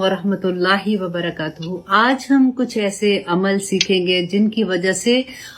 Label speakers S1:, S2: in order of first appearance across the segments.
S1: वरहमतुल्लाहि वबरकातुहू। आज हम कुछ ऐसे अमल सीखेंगे जिनकी वजह से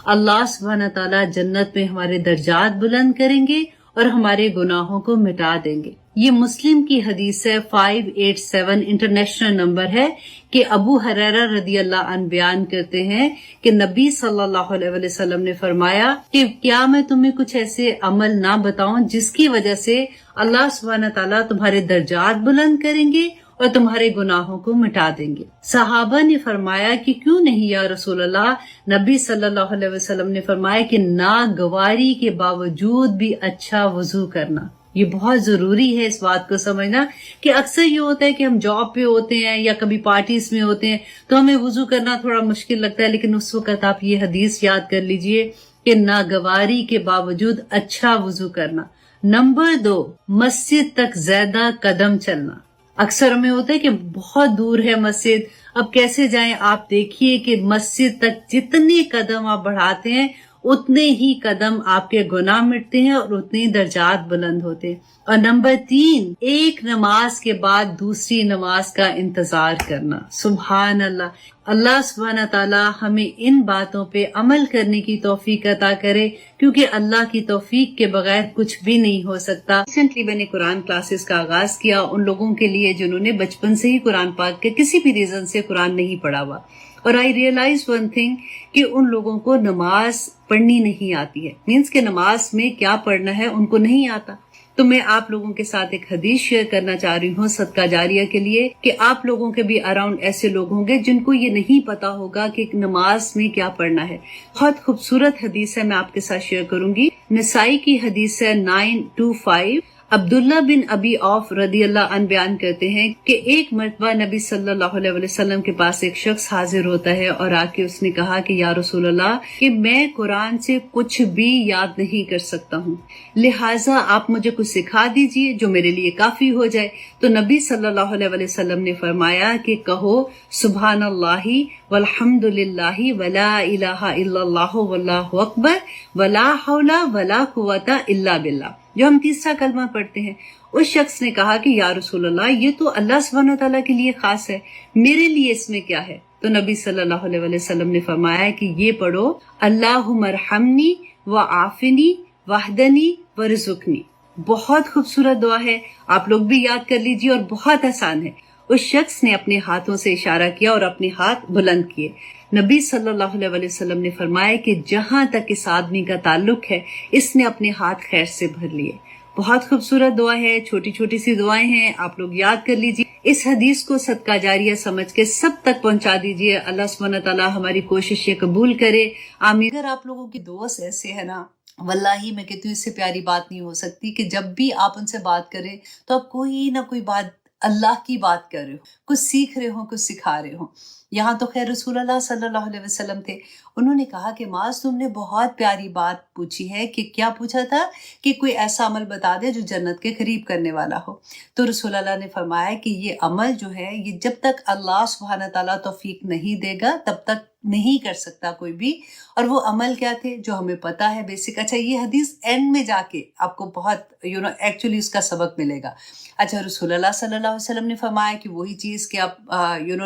S1: अल्लाह सुब्हानहू तआला जन्नत में हमारे दर्जात बुलंद करेंगे और हमारे गुनाहों को मिटा देंगे। ये मुस्लिम की हदीस है, 587 इंटरनेशनल नंबर है कि अबू हुरैरा रदियल्लाहु अन्हु बयान करते हैं कि नबी सल्लल्लाहु अलैहि वसल्लम ने फरमाया कि क्या मैं तुम्हें कुछ ऐसे अमल ना बताऊं जिसकी वजह से अल्लाह सुब्हानहू तआला तुम्हारे दर्जात बुलंद करेंगे और तुम्हारे गुनाहों को मिटा देंगे। सहाबा ने फरमाया कि क्यों नहीं या रसूल अल्लाह। नबी सल्लल्लाहु अलैहि वसल्लम ने फरमाया कि नागवारी के बावजूद भी अच्छा वजू करना। ये बहुत जरूरी है इस बात को समझना कि अक्सर ये होता है कि हम जॉब पे होते हैं या कभी पार्टीज में होते हैं तो हमें वजू करना थोड़ा मुश्किल लगता है, लेकिन उस वक्त आप ये हदीस याद कर लीजिए कि नागवारी के बावजूद अच्छा वजू करना। नंबर 2, मस्जिद तक ज्यादा कदम चलना। अक्सर हमें होता है कि बहुत दूर है मस्जिद, अब कैसे जाएं। आप देखिए कि मस्जिद तक जितने कदम आप बढ़ाते हैं उतने ही कदम आपके गुनाह मिटते हैं और उतने ही दर्जात बुलंद होते हैं। और नंबर 3, एक नमाज के बाद दूसरी नमाज का इंतजार करना। सुभान अल्लाह। अल्लाह सुब्हानहू तआला हमें इन बातों पे अमल करने की तौफीक अता करे, क्योंकि अल्लाह की तौफीक के बगैर कुछ भी नहीं हो सकता। रिसेंटली मैंने कुरान क्लासेस का आगाज किया उन लोगों के लिए जिन्होंने बचपन से ही कुरान पाक के किसी भी रीजन से कुरान नहीं पढ़ा हुआ। और आई रियलाइज वन थिंग कि उन लोगों को नमाज पढ़नी नहीं आती है। मीन्स के नमाज में क्या पढ़ना है उनको नहीं आता। तो मैं आप लोगों के साथ एक हदीस शेयर करना चाह रही हूँ सदका जारिया के लिए, कि आप लोगों के भी अराउंड ऐसे लोग होंगे जिनको ये नहीं पता होगा कि नमाज में क्या पढ़ना है। बहुत खूबसूरत हदीस है, मैं आपके साथ शेयर करूंगी। नसाई की हदीस है 925। अब्दुल्ला बिन अबी औफ रदियल्लाहु अन्हु बयान करते हैं कि एक मर्तबा नबी सल्लल्लाहु अलैहि वसल्लम के पास एक शख्स हाजिर होता है और आके उसने कहा कि या रसूल अल्लाह कि मैं कुरान से कुछ भी याद नहीं कर सकता हूँ, लिहाजा आप मुझे कुछ सिखा दीजिए जो मेरे लिए काफी हो जाए। तो नबी सल्लल्लाहु अलैहि वसल्लम ने फरमाया कि कहो सुभानअल्लाहि वल्हम्दुलिल्लाहि वला इलाहा इल्लल्लाहु वल्लाहु अकबर वला हौला वला कुव्वता इल्ला बिल्लाह, जो हम तीसरा कलमा पढ़ते हैं। उस शख्स ने कहा कि या रसूल अल्लाह ये तो अल्लाह सुब्हानहू तआला के लिए खास है, मेरे लिए इसमें क्या है। तो नबी सल्लल्लाहु अलैहि वसल्लम ने फरमाया कि ये पढ़ो अल्लाहुम्मरहमनी व आफिनी वहदनी वरजुकनी। बहुत खूबसूरत दुआ है, आप लोग भी याद कर लीजिए और बहुत आसान है। उस शख्स ने अपने हाथों से इशारा किया और अपने हाथ बुलंद किए। नबी सल्लल्लाहु अलैहि वसल्लम ने फरमाया कि जहां तक इस आदमी का ताल्लुक है इसने अपने हाथ खैर से भर लिए। बहुत खूबसूरत दुआ है, छोटी छोटी सी दुआएं हैं, आप लोग याद कर लीजिए। इस हदीस को सदका जारिया समझ के सब तक पहुंचा दीजिए। अल्लाह सुब्हानहू तआला हमारी कोशिशें कबूल करे, आमीन। अगर आप लोगों की दोस्त ऐसे है ना, वल्लाही मैं कहती हूँ इससे प्यारी बात नहीं हो सकती कि जब भी आप उनसे बात करें तो आप कोई ना कोई बात अल्लाह की बात कर रहे हो, कुछ सीख रहे हो, कुछ सिखा रहे हो। यहाँ तो खैर रसूल अल्लाह सल्लल्लाहु अलैहि वसल्लम थे, उन्होंने कहा कि माज तुमने बहुत प्यारी बात पूछी है। कि क्या पूछा था? कि कोई ऐसा अमल बता दे जो जन्नत के करीब करने वाला हो। तो रसूल अल्लाह ने फरमाया कि ये अमल जो है ये जब तक अल्लाह सुब्हानहू तआला तौफीक नहीं देगा तब तक नहीं कर सकता कोई भी। और वो अमल क्या थे जो हमें पता है बेसिक। अच्छा, ये हदीस एंड में जाके आपको बहुत एक्चुअली उसका सबक मिलेगा। अच्छा, रसूल अल्लाह सल्लल्लाहु अलैहि वसल्लम ने फरमाया कि वही चीज कि आप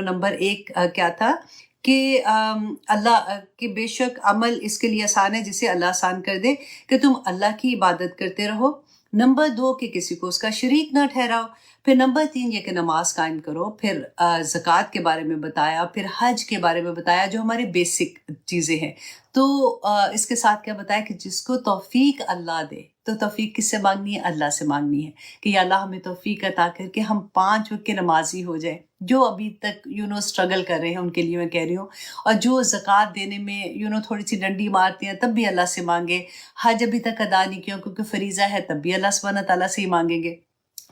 S1: नंबर 1 क्या था कि अल्लाह कि बेशक अमल इसके लिए आसान है जिसे अल्लाह आसान कर दे, कि तुम अल्लाह की इबादत करते रहो। नंबर 2 कि किसी को उसका शरीक ना ठहराओ। फिर नंबर 3 ये कि नमाज कायम करो। फिर ज़कात के बारे में बताया, फिर हज के बारे में बताया जो हमारे बेसिक चीज़ें हैं। तो इसके साथ क्या बताया कि जिसको तौफीक अल्लाह दे, तो तौफीक किससे मांगनी है? अल्लाह से मांगनी है कि या अल्लाह हमें तौफीक अता करके हम 5 वक्त के नमाजी हो जाए। जो अभी तक स्ट्रगल कर रहे हैं उनके लिए मैं कह रही हूँ, और जो ज़कात देने में थोड़ी सी डंडी मारते हैं तब भी अल्लाह से मांगे। हज अभी तक अदा नहीं किया क्योंकि फरीज़ा है, तब भी अल्लाह सुब्हानहू तआला से ही मांगेंगे।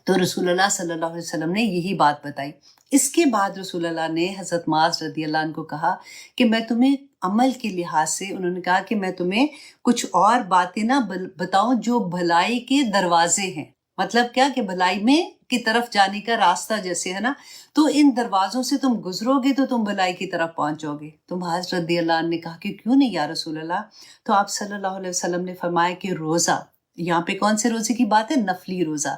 S1: तो रसूलुल्लाह सल्लल्लाहु अलैहि वसल्लम ने यही बात बताई। इसके बाद रसूलुल्लाह ने हज़रत माज़ रदियल्लाहु अन्हु को कहा कि मैं तुम्हें अमल के लिहाज से, उन्होंने कहा कि मैं तुम्हें कुछ और बातें ना बताऊं जो भलाई के दरवाजे हैं। मतलब क्या कि भलाई में की तरफ जाने का रास्ता जैसे है ना, तो इन दरवाजों से तुम गुजरोगे तो तुम भलाई की तरफ पहुंचोगे। तो माज़ रदियल्लाहु अन्हु ने कहा कि क्यों नहीं या रसूलल्लाह। तो आप सल्लल्लाहु अलैहि वसल्लम ने फरमाया कि रोज़ा,
S2: यहाँ पे कौन से रोजे की बात है? नफली रोजा।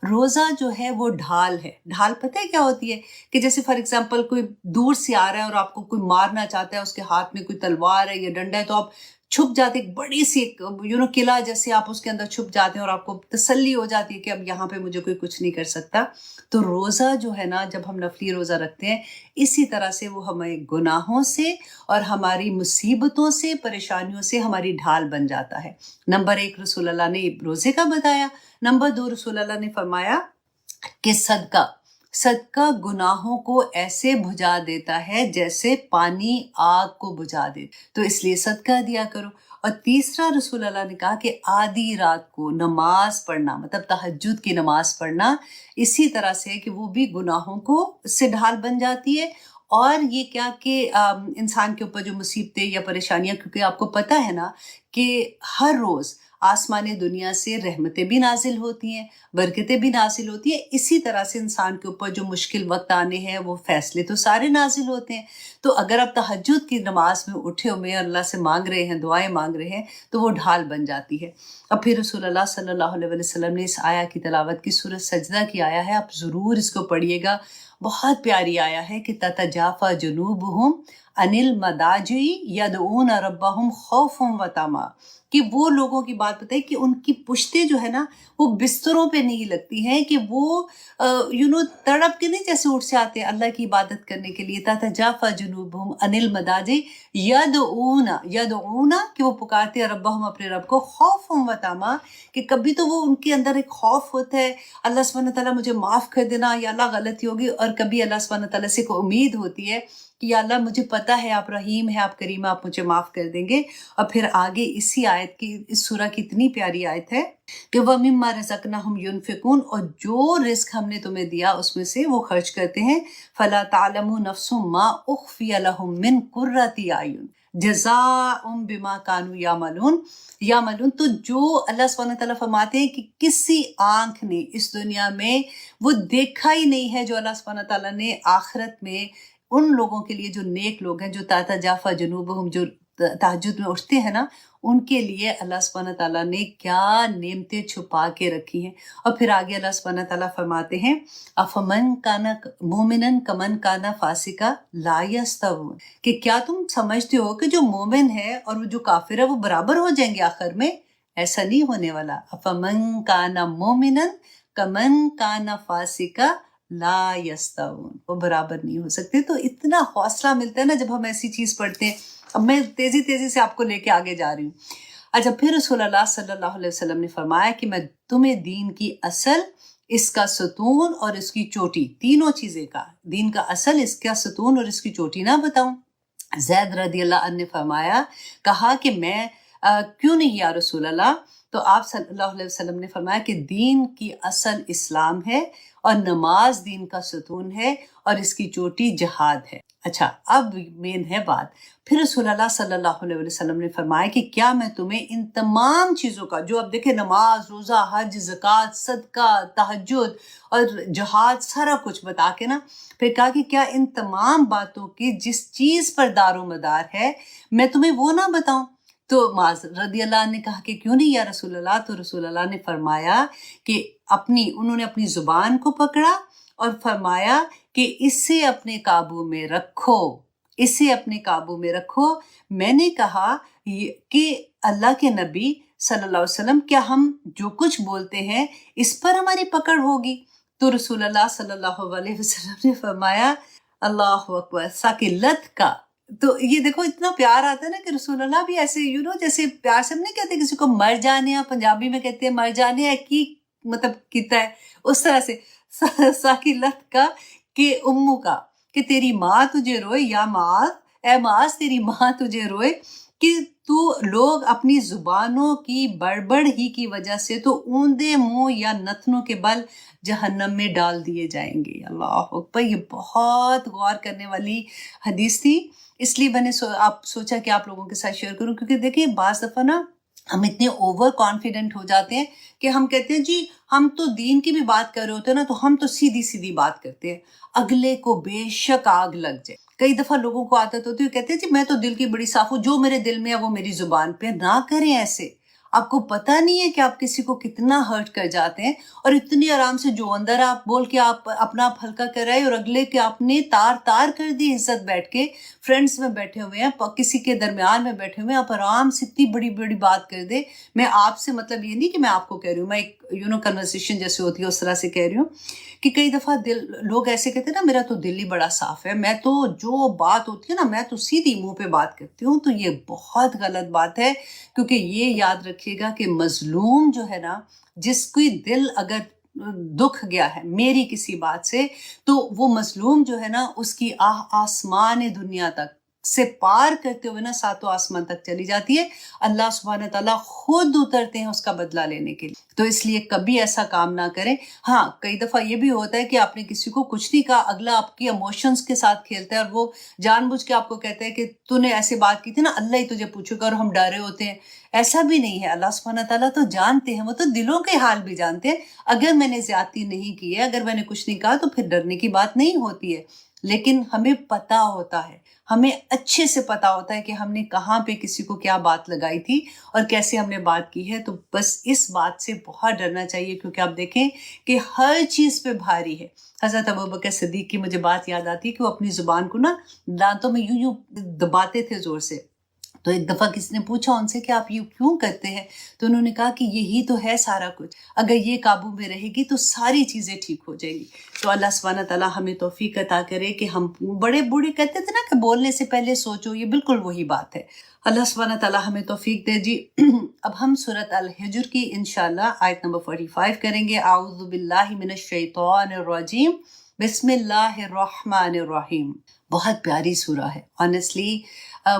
S2: रोजा जो है वो ढाल है। ढाल पता है क्या होती है? कि जैसे फॉर एग्जाम्पल कोई दूर से आ रहा है और आपको कोई मारना चाहता है, उसके हाथ में कोई तलवार है या डंडा है, तो आप छुप जाते, एक बड़ी सी किला जैसे आप उसके अंदर छुप जाते हैं और आपको तसल्ली हो जाती है कि अब यहाँ पे मुझे कोई कुछ नहीं कर सकता। तो रोजा जो है ना, जब हम नफली रोजा रखते हैं, इसी तरह से वो हमें गुनाहों से और हमारी मुसीबतों से, परेशानियों से हमारी ढाल बन जाता है। नंबर 1 रसूल अल्लाह ने रोजे का बताया। नंबर 2 रसूल अल्लाह ने फरमाया कि सदका गुनाहों को ऐसे बुझा देता है जैसे पानी आग को बुझा दे, तो इसलिए सदका दिया करो। और तीसरा रसूल अल्लाह ने कहा कि आधी रात को नमाज पढ़ना, मतलब तहज्जुद की नमाज पढ़ना, इसी तरह से कि वो भी गुनाहों को से ढाल बन जाती है। और ये क्या कि इंसान के ऊपर जो मुसीबतें या परेशानियां, क्योंकि आपको पता है ना कि हर रोज आसमानी दुनिया से रहमतें भी नाजिल होती हैं, बरकतें भी नाजिल होती हैं, इसी तरह से इंसान के ऊपर जो मुश्किल वक्त आने हैं वो फैसले तो सारे नाजिल होते हैं। तो अगर आप तहज्जुद की नमाज में उठे हुए अल्लाह से मांग रहे हैं, दुआएं मांग रहे हैं, तो वो ढाल बन जाती है। अब फिर रसूलुल्लाह सल्लल्लाहु अलैहि वसल्लम ने इस आया की तलावत की, सूरत सजदा की आया है, आप ज़रूर इसको पढ़िएगा। बहुत प्यारी आया है कि ततजाफा जुनूबुहुम अनिल मदाजी यदऊन रब्बहुम खौफम व तमा, कि वो लोगों की बात बताई कि उनकी पुश्तें जो है ना वो बिस्तरों पे नहीं लगती हैं, कि वो तड़प के नहीं जैसे उठ से आते हैं अल्लाह की इबादत करने के लिए। ततजाफा जुनूबुहुम अनिल मदाजी यदऊना कि वो पुकारते हैं रब्बहुम, अपने रब को, खौफम व तमा, कि कभी तो वो उनके अंदर एक खौफ होता है, अल्लाह सुब्हानहू व तआला मुझे माफ़ कर देना या अल्लाह गलती होगी, और कभी अल्लाह सुब्हानहू व तआला से को उम्मीद होती है कि या अल्लाह मुझे पता है आप रहीम है, आप करीम, आप मुझे माफ़ कर देंगे। और फिर आगे इसी आयत की, इस सूरा की इतनी प्यारी आयत है कि वमिम्मा रज़क़नाहुम युनफ़िक़ून, और जो रिस्क हमने तुम्हें दिया उसमें से वो खर्च करते हैं। फ़ला तालमु नफ़्सुम मा उख़फ़िय लहुम मिन क़ुर्रति आयुन जज़ाउम बिमा कानू यामलून। तो जो अल्लाह सुब्हानहू व तआला फरमाते हैं कि किसी आंख ने इस दुनिया में वो देखा ही नहीं है जो अल्लाह सुब्हानहू व तआला ने आखिरत में उन लोगों के लिए, जो नेक लोग हैं, जो ततजाफा जुनूबुहुम, जो तहज्जुद में उठते हैं ना, उनके लिए अल्लाह सुब्हानहू व तआला ने क्या नेमतें छुपा के रखी हैं। और फिर आगे अल्लाह सुब्हानहू व तआला फरमाते हैं अफमन काना मोमिनन कमन काना फासिका ला यस्तवून, कि क्या तुम समझते हो कि जो मोमिन है और वो जो काफिर है वो बराबर हो जाएंगे आखिर में? ऐसा नहीं होने वाला। अफमन काना मोमिनन कमन काना फासिका ला यस्तवून, वो बराबर नहीं हो सकते। तो इतना हौसला मिलता है ना जब हम ऐसी चीज पढ़ते हैं। अब मैं तेजी से आपको लेके आगे जा रही हूँ। अच्छा, फिर रसूलुल्लाह सल्लल्लाहु अलैहि वसल्लम ने फरमाया कि मैं तुम्हें दीन की असल, इसका सतून और इसकी चोटी, तीनों चीजें का, दीन का असल, इसका सतून और इसकी चोटी ना बताऊं? ज़ैद रदियल्लाहु अन्हु ने फरमाया, कहा कि मैं क्यों नहीं या रसूल अल्लाह? तो आप सल्लल्लाहु अलैहि वसल्लम ने फरमाया कि दीन की असल इस्लाम है और नमाज दीन का सतून है और इसकी चोटी जिहाद है। अच्छा, अब मेन है बात। फिर रसूलुल्लाह सल्लल्लाहु अलैहि वसल्लम ने फरमाया कि क्या मैं तुम्हें इन तमाम चीज़ों का, जो अब देखे नमाज, रोज़ा, हज, ज़कात, सदका, तहज्जुद और जिहाद, सारा कुछ बता के ना, फिर कहा कि क्या इन तमाम बातों की जिस चीज़ पर दारोमदार है मैं तुम्हें वो ना बताऊं? तो माज रदियल्लाहु ने कहा कि क्यों नहीं या रसूलुल्लाह? तो रसूलुल्लाह ने फरमाया कि उन्होंने अपनी जुबान को पकड़ा और फरमाया कि इसे अपने काबू में रखो, इसे अपने काबू में रखो। मैंने कहा कि अल्लाह के नबी सल्लल्लाहु अलैहि वसल्लम, क्या हम जो कुछ बोलते हैं इस पर हमारी पकड़ होगी? तो रसूलुल्लाह सल्लल्लाहु अलैहि वसल्लम ने फरमाया, अल्लाहु अकबर, साकिलत का। तो ये देखो इतना प्यार आता है ना कि रसूलुल्लाह भी ऐसे जैसे प्यार से हम नहीं कहते किसी को मर जाने, या पंजाबी में कहते हैं मर जाने है की, मतलब किता है, उस तरह से साकिलत का, कि उम्मू का, कि तेरी माँ तुझे रोए, या माँ, ए मास तेरी माँ तुझे रोए, कि तू, लोग अपनी जुबानों की बड़बड़ ही की वजह से तो ऊंधे मुंह या नथनों के बल जहन्नम में डाल दिए जाएंगे। अल्लाह अकबर, ये बहुत गौर करने वाली हदीस थी, इसलिए मैंने सोचा कि आप लोगों के साथ शेयर करूं, क्योंकि देखिए बाज़ दफ़ा ना हम इतने ओवर कॉन्फिडेंट हो जाते हैं कि हम कहते हैं जी हम तो दीन की भी बात कर रहे होते हैं ना, तो हम तो सीधी सीधी बात करते हैं, अगले को बेशक आग लग जाए। कई दफा लोगों को आदत होती है, कहते हैं जी मैं तो दिल की बड़ी साफ हूँ, जो मेरे दिल में है वो मेरी जुबान पे। ना करें ऐसे। آپ کو پتہ نہیں ہے کہ آپ کسی کو کتنا ہرٹ کر جاتے ہیں، اور اتنی آرام سے جو اندر آپ بول کے آپ اپنا آپ ہلکا کر رہے ہیں، اور اگلے کے آپ نے تار تار کر دی عزت بیٹھ کے فرینڈس میں بیٹھے ہوئے ہیں، کسی کے درمیان میں بیٹھے ہوئے ہیں، آپ آرام سے اتنی بڑی بڑی بات کر دے. میں آپ سے مطلب یہ نہیں کہ میں آپ کو کہہ رہی ہوں، میں ایک کنورسیشن جیسے ہوتی ہے اس طرح سے کہہ رہی ہوں کہ کئی دفعہ لوگ ایسے کہتے ہیں نا، میرا تو دل ہی بڑا صاف ہے، میں تو جو بات ہوتی ہے نا میں تو سیدھی منہ پہ بات کرتی ہوں. تو یہ بہت غلط بات ہے، کیونکہ یہ یاد رکھیے گا کہ مظلوم جو ہے نا، جس کوئی دل اگر دکھ گیا ہے میری کسی بات سے، تو وہ مظلوم جو ہے نا اس کی آسمان دنیا تک سے پار کرتے ہوئے نا ساتوں آسمان تک چلی جاتی ہے. اللہ سبحانہ تعالیٰ خود اترتے ہیں اس کا بدلہ لینے کے لیے. تو اس لیے کبھی ایسا کام نہ کریں. ہاں کئی دفعہ یہ بھی ہوتا ہے کہ آپ نے کسی کو کچھ نہیں کہا، اگلا آپ کی ایموشنز کے ساتھ کھیلتا ہے اور وہ جان بوجھ کے آپ کو کہتا ہے کہ تو نے ایسی بات کی تھی نا، اللہ ہی تجھے پوچھے گا، اور ہم ڈرے ہوتے ہیں. ایسا بھی نہیں ہے. اللہ سبحانہ تعالیٰ تو جانتے ہیں، وہ تو دلوں کے حال بھی جانتے ہیں. اگر میں نے زیادتی نہیں کی ہے، اگر میں نے کچھ نہیں کہا، تو پھر ڈرنے کی بات نہیں ہوتی ہے. لیکن ہمیں پتہ ہوتا ہے، ہمیں اچھے سے پتہ ہوتا ہے کہ ہم نے کہاں پہ کسی کو کیا بات لگائی تھی اور کیسے ہم نے بات کی ہے. تو بس اس بات سے بہت ڈرنا چاہیے، کیونکہ آپ دیکھیں کہ ہر چیز پہ بھاری ہے. حضرت ابوبکر صدیق کی مجھے بات یاد آتی ہے کہ وہ اپنی زبان کو نا دانتوں میں یوں یوں دباتے تھے زور سے. تو ایک دفعہ کسی نے پوچھا ان سے کہ آپ یہ کیوں کرتے ہیں؟ تو انہوں نے کہا کہ یہی تو ہے سارا کچھ، اگر یہ قابو میں رہے گی تو ساری چیزیں ٹھیک ہو جائیں گی. تو اللہ سبحانہ تعالیٰ ہمیں توفیق عطا کرے کہ ہم بڑے بوڑھے کہتے تھے نا کہ بولنے سے پہلے سوچو، یہ بالکل وہی بات ہے. اللہ سبحانہ تعالیٰ ہمیں توفیق دے جی. اب ہم سورۃ الحجر کی انشاءاللہ آیت نمبر 45 کریں گے. اعوذ باللہ من الشیطان الرجیم، بسم اللہ الرحمن الرحیم. بہت پیاری سورہ ہے آنیسٹلی.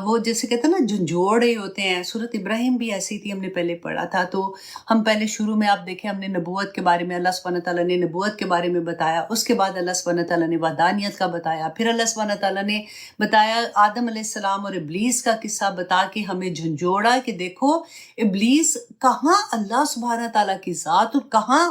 S2: وہ جیسے کہتے ہیں نا جھنجھوڑے ہوتے ہیں. سورۃ ابراہیم بھی ایسی تھی، ہم نے پہلے پڑھا تھا. تو ہم پہلے شروع میں آپ دیکھیں ہم نے نبوت کے بارے میں، اللہ سبحانہ تعالیٰ نے نبوت کے بارے میں بتایا. اس کے بعد اللہ سبحانہ تعالیٰ نے وحدانیت کا بتایا. پھر اللہ سبحانہ تعالیٰ نے بتایا آدم علیہ السلام اور ابلیس کا قصہ بتا کے ہمیں جھنجھوڑا کہ دیکھو ابلیس کہاں اللہ سبحانہ تعالیٰ کی ذات اور کہاں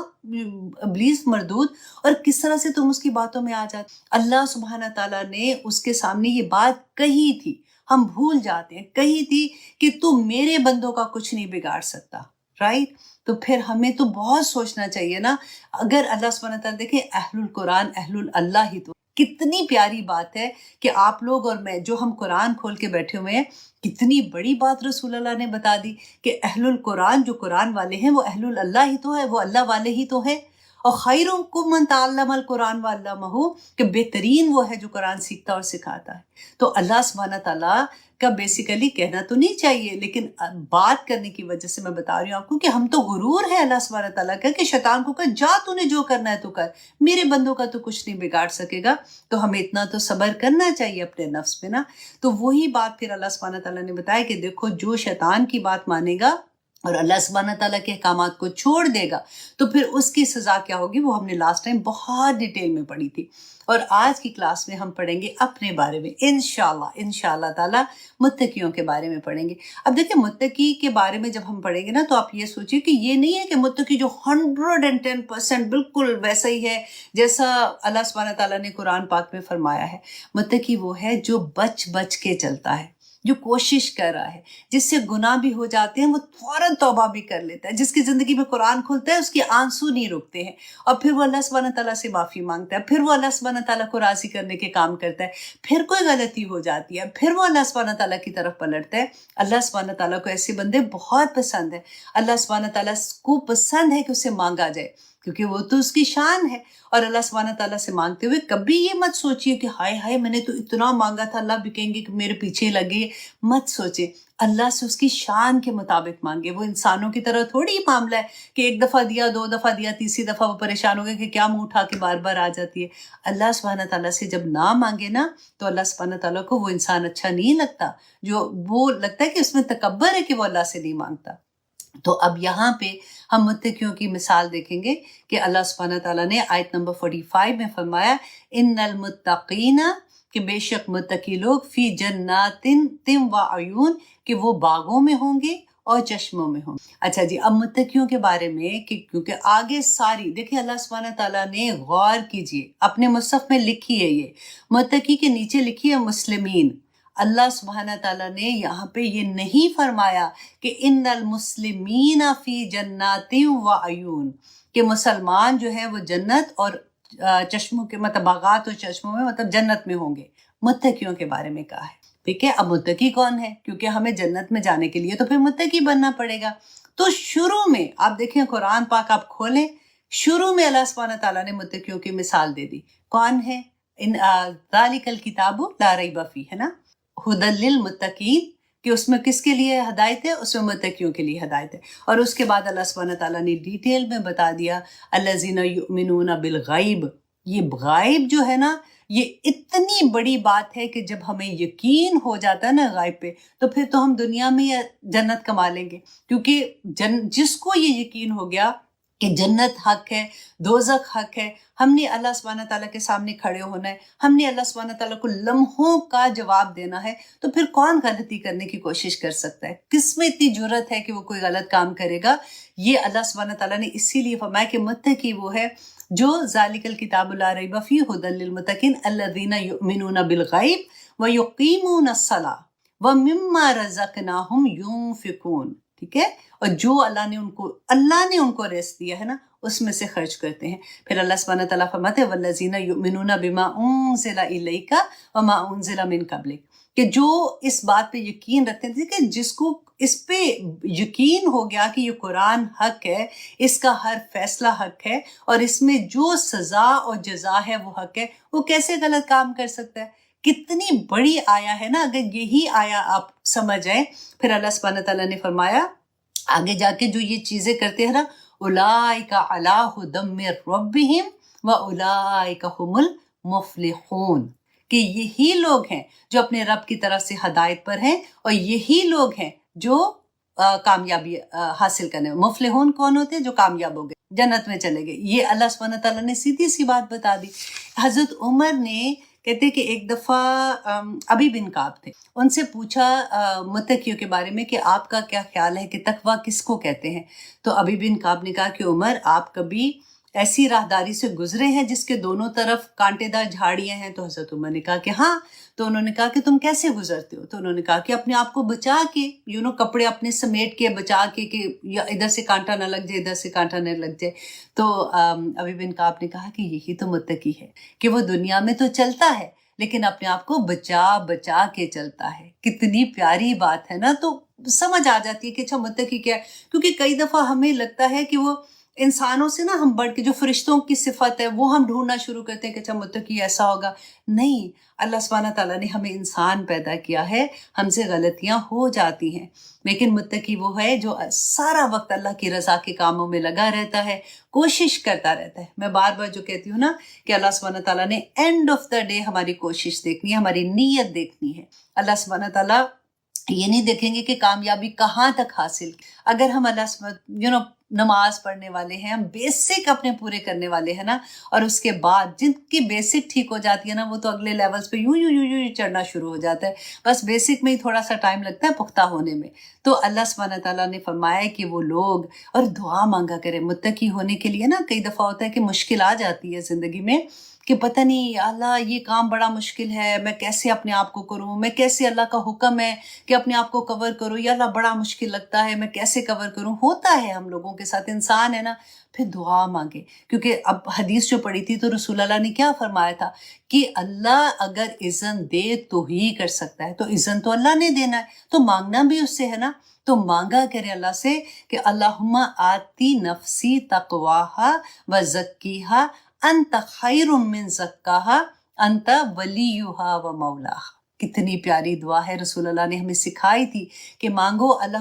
S2: ابلیس مردود، اور کس طرح سے تم اس کی باتوں میں آ جاتے. اللہ سبحانہ تعالیٰ نے اس کے سامنے یہ بات کہی تھی، ہم بھول جاتے ہیں، کہی تھی کہ تم میرے بندوں کا کچھ نہیں بگاڑ سکتا. رائٹ؟ تو پھر ہمیں تو بہت سوچنا چاہیے نا. اگر اللہ سبحانہ تعالیٰ دیکھیں اہل القرآن اہل اللہ ہی، تو کتنی پیاری بات ہے کہ آپ لوگ اور میں جو ہم قرآن کھول کے بیٹھے ہوئے ہیں، کتنی بڑی بات رسول اللہ نے بتا دی کہ اہل القرآن جو قرآن والے ہیں وہ اہل اللہ ہی تو ہے، وہ اللہ والے ہی تو ہیں. اور خیرکم من تعلم القرآن وعلمہ، کہ بہترین وہ ہے جو قرآن سیکھتا اور سکھاتا ہے. تو اللہ سبحانہ تعالیٰ کا بیسیکلی کہنا تو نہیں چاہیے، لیکن بات کرنے کی وجہ سے میں بتا رہی ہوں آپ کو کہ ہم تو غرور ہے اللہ سبحانہ تعالیٰ کا کہ شیطان کو کہا جا تو نے جو کرنا ہے تو کر، میرے بندوں کا تو کچھ نہیں بگاڑ سکے گا. تو ہمیں اتنا تو صبر کرنا چاہیے اپنے نفس پہ نا. تو وہی بات پھر اللہ سبحانہ تعالیٰ نے بتایا کہ دیکھو جو شیطان کی بات مانے گا اور اللہ سبحانہ تعالیٰ کے احکامات کو چھوڑ دے گا تو پھر اس کی سزا کیا ہوگی، وہ ہم نے لاسٹ ٹائم بہت ڈیٹیل میں پڑھی تھی. اور آج کی کلاس میں ہم پڑھیں گے اپنے بارے میں انشاءاللہ تعالیٰ متقیوں کے بارے میں پڑھیں گے. اب دیکھیں متقی کے بارے میں جب ہم پڑھیں گے نا تو آپ یہ سوچیے کہ یہ نہیں ہے کہ متقی جو 110% بالکل ویسا ہی ہے جیسا اللہ سبحانہ تعالیٰ نے قرآن پاک میں فرمایا ہے. متقی وہ ہے جو بچ بچ کے چلتا ہے، جو کوشش کر رہا ہے، جس سے گناہ بھی ہو جاتے ہیں وہ فوراً توبہ بھی کر لیتا ہے، جس کی زندگی میں قرآن کھلتا ہے اس کے آنسو نہیں رکتے ہیں، اور پھر وہ اللہ سبحانہ تعالیٰ سے معافی مانگتا ہے، پھر وہ اللہ سبحانہ تعالیٰ کو راضی کرنے کے کام کرتا ہے. پھر کوئی غلطی ہو جاتی ہے، پھر وہ اللہ سبحانہ تعالیٰ کی طرف پلٹتا ہے. اللہ سبحانہ تعالیٰ کو ایسے بندے بہت پسند ہیں. اللہ سبحانہ تعالیٰ کو پسند ہے کہ اسے مانگا جائے، کیونکہ وہ تو اس کی شان ہے. اور اللہ سبحانہ تعالیٰ سے مانگتے ہوئے کبھی یہ مت سوچیے کہ ہائے ہائے میں نے تو اتنا مانگا تھا، اللہ بھی کہیں گے کہ میرے پیچھے لگے. مت سوچے، اللہ سے اس کی شان کے مطابق مانگے. وہ انسانوں کی طرح تھوڑی معاملہ ہے کہ ایک دفعہ دیا، دو دفعہ دیا، تیسری دفعہ وہ پریشان ہو گئے کہ کیا منہ اٹھا کے بار بار آ جاتی ہے. اللہ سبحانہ تعالیٰ سے جب نہ مانگے نا تو اللہ سبحانہ تعالیٰ کو وہ انسان اچھا نہیں لگتا، جو وہ لگتا ہے کہ اس میں تکبر ہے کہ وہ اللہ سے نہیں مانگتا. تو اب یہاں پہ ہم متقیوں کی مثال دیکھیں گے کہ اللہ سبحانہ تعالیٰ نے آیت نمبر 45 میں فرمایا ان المتقین، کہ بے شک متقی لوگ فی جنات و عیون، کہ وہ باغوں میں ہوں گے اور چشموں میں ہوں. اچھا جی، اب متقیوں کے بارے میں کہ کیونکہ آگے ساری دیکھیں اللہ سبحانہ تعالیٰ نے غور کیجئے اپنے مصحف میں لکھی ہے، یہ متقی کے نیچے لکھی ہے مسلمین. اللہ سبحانہ تعالیٰ نے یہاں پہ یہ نہیں فرمایا کہ ان المسلمین فی جنات و عیون، کہ مسلمان جو ہے وہ جنت اور چشموں کے مطلب باغات اور چشموں میں مطلب جنت میں ہوں گے. متقیوں کے بارے میں کہا ہے. ٹھیک ہے، اب متقی کون ہے؟ کیونکہ ہمیں جنت میں جانے کے لیے تو پھر متقی بننا پڑے گا. تو شروع میں آپ دیکھیں قرآن پاک آپ کھولیں، شروع میں اللہ سبحانہ تعالیٰ نے متقیوں کی مثال دے دی. کون ہے؟ ذالک الکتاب لا ریب فیہ، ہے نا، ھدی للمتقین، کہ اس میں کس کے لیے ہدایت ہے؟ اس میں متقیوں کے لیے ہدایت ہے. اور اس کے بعد اللہ سبحانہ تعالیٰ نے ڈیٹیل میں بتا دیا الذین یؤمنون بالغیب. یہ غائب جو ہے نا، یہ اتنی بڑی بات ہے کہ جب ہمیں یقین ہو جاتا ہے نا غائب پہ، تو پھر تو ہم دنیا میں جنت کما لیں گے. کیونکہ جس کو یہ یقین ہو گیا کہ جنت حق ہے، دوزخ حق ہے، ہم نے اللہ سبحانہ تعالیٰ کے سامنے کھڑے ہونا ہے، ہم نے اللہ سبحانہ تعالیٰ کو لمحوں کا جواب دینا ہے، تو پھر کون غلطی کرنے کی کوشش کر سکتا ہے؟ کس میں اتنی جرت ہے کہ وہ کوئی غلط کام کرے گا؟ یہ اللہ سبحانہ تعالیٰ نے اسی لیے فرمایا کہ متقی وہ ہے جو ذالک الکتاب لا ریب فیہ ھدی للمتقین الذین یؤمنون بالغیب ویقیمون الصلاۃ ومما رزقناہم ینفقون. ٹھیک ہے، اور جو اللہ نے ان کو رزق دیا ہے نا، اس میں سے خرچ کرتے ہیں. پھر اللہ سبحانہ تعالیٰ فرماتے ہیں والذین یؤمنون بما انزل الیک وما انزل من قبلک، کہ جو اس بات پہ یقین رکھتے ہیں کہ جس کو اس پہ یقین ہو گیا کہ یہ قرآن حق ہے، اس کا ہر فیصلہ حق ہے، اور اس میں جو سزا اور جزا ہے وہ حق ہے، وہ کیسے غلط کام کر سکتا ہے؟ کتنی بڑی آیا ہے نا. اگر یہی آیا آپ سمجھ آئے، پھر اللہ سبحانہ تعالیٰ نے فرمایا آگے جا کے جو یہ چیزیں کرتے ہیں نا، اولئک علی ھدی من ربہم واولئک هم المفلحون، کہ یہی لوگ ہیں جو اپنے رب کی طرف سے ہدایت پر ہیں، اور یہی لوگ ہیں جو کامیابی حاصل کرنے. مفلحون کون ہوتے ہیں؟ جو کامیاب ہو گئے، جنت میں چلے گئے. یہ اللہ سبحانہ تعالیٰ نے سیدھی سی بات بتا دی. حضرت عمر نے کہتے کہ ایک دفعہ ابی بن کعب تھے، ان سے پوچھا متقیوں کے بارے میں کہ آپ کا کیا خیال ہے کہ تقویٰ کس کو کہتے ہیں؟ تو ابی بن کعب نے کہا کہ عمر، آپ کبھی ایسی راہداری سے گزرے ہیں جس کے دونوں طرف کانٹے دار جھاڑیاں ہیں؟ تو حضرت عمر نے کہا کہ ہاں. تو انہوں نے کہا کہ تم کیسے گزرتے ہو؟ تو انہوں نے کہا کہ اپنے آپ کو بچا کے، کپڑے اپنے سمیٹ کے بچا کے، کہ یا ادھر سے کانٹا نہ لگ جائے، ادھر سے کانٹا نہ لگ جائے. تو ابی بن کعب نے کہا کہ یہی تو متقی ہے، کہ وہ دنیا میں تو چلتا ہے لیکن اپنے آپ کو بچا کے چلتا ہے. کتنی پیاری بات ہے نا. تو سمجھ آ جاتی ہے کہ اچھا متقی کیا ہے. کیونکہ کئی دفعہ ہمیں لگتا ہے کہ وہ انسانوں سے نا ہم بڑھ کے، جو فرشتوں کی صفت ہے وہ ہم ڈھونڈنا شروع کرتے ہیں کہ اچھا متقی ایسا ہوگا. نہیں، اللہ سبحانہ تعالیٰ نے ہمیں انسان پیدا کیا ہے، ہم سے غلطیاں ہو جاتی ہیں، لیکن متقی وہ ہے جو سارا وقت اللہ کی رضا کے کاموں میں لگا رہتا ہے، کوشش کرتا رہتا ہے. میں بار بار جو کہتی ہوں نا کہ اللہ سبحانہ تعالیٰ نے اینڈ آف دا ڈے ہماری کوشش دیکھنی ہے، ہماری نیت دیکھنی ہے. اللہ سبحانہ تعالیٰ یہ نہیں دیکھیں گے کہ کامیابی کہاں تک حاصل کی. اگر ہم اللہ نماز پڑھنے والے ہیں، ہم بیسک اپنے پورے کرنے والے ہیں نا، اور اس کے بعد جن کی بیسک ٹھیک ہو جاتی ہے نا، وہ تو اگلے لیولز پہ یوں چڑھنا شروع ہو جاتا ہے. بس بیسک میں ہی تھوڑا سا ٹائم لگتا ہے پختہ ہونے میں. تو اللہ سبحانہ تعالیٰ نے فرمایا کہ وہ لوگ، اور دعا مانگا کرے متقی ہونے کے لیے نا. کئی دفعہ ہوتا ہے کہ مشکل آ جاتی ہے زندگی میں کہ پتہ نہیں یا اللہ یہ کام بڑا مشکل ہے، میں کیسے اپنے آپ کو کروں، میں کیسے، اللہ کا حکم ہے کہ اپنے آپ کو کور کرو، یا اللہ بڑا مشکل لگتا ہے، میں کیسے کور کروں. ہوتا ہے ہم لوگوں کے ساتھ، انسان ہے نا. پھر دعا مانگے، کیونکہ اب حدیث جو پڑھی تھی تو رسول اللہ نے کیا فرمایا تھا کہ اللہ اگر اذن دے تو ہی کر سکتا ہے، تو اذن تو اللہ نے دینا ہے، تو مانگنا بھی اس سے ہے نا. تو مانگا کرے اللہ سے کہ اللہم آتی نفسی تقواہا وزکیہا انت خیر من زکاہا انت ولیہا و مولاہا. کتنی پیاری دعا ہے، رسول اللہ نے ہمیں سکھائی تھی کہ مانگو اللہ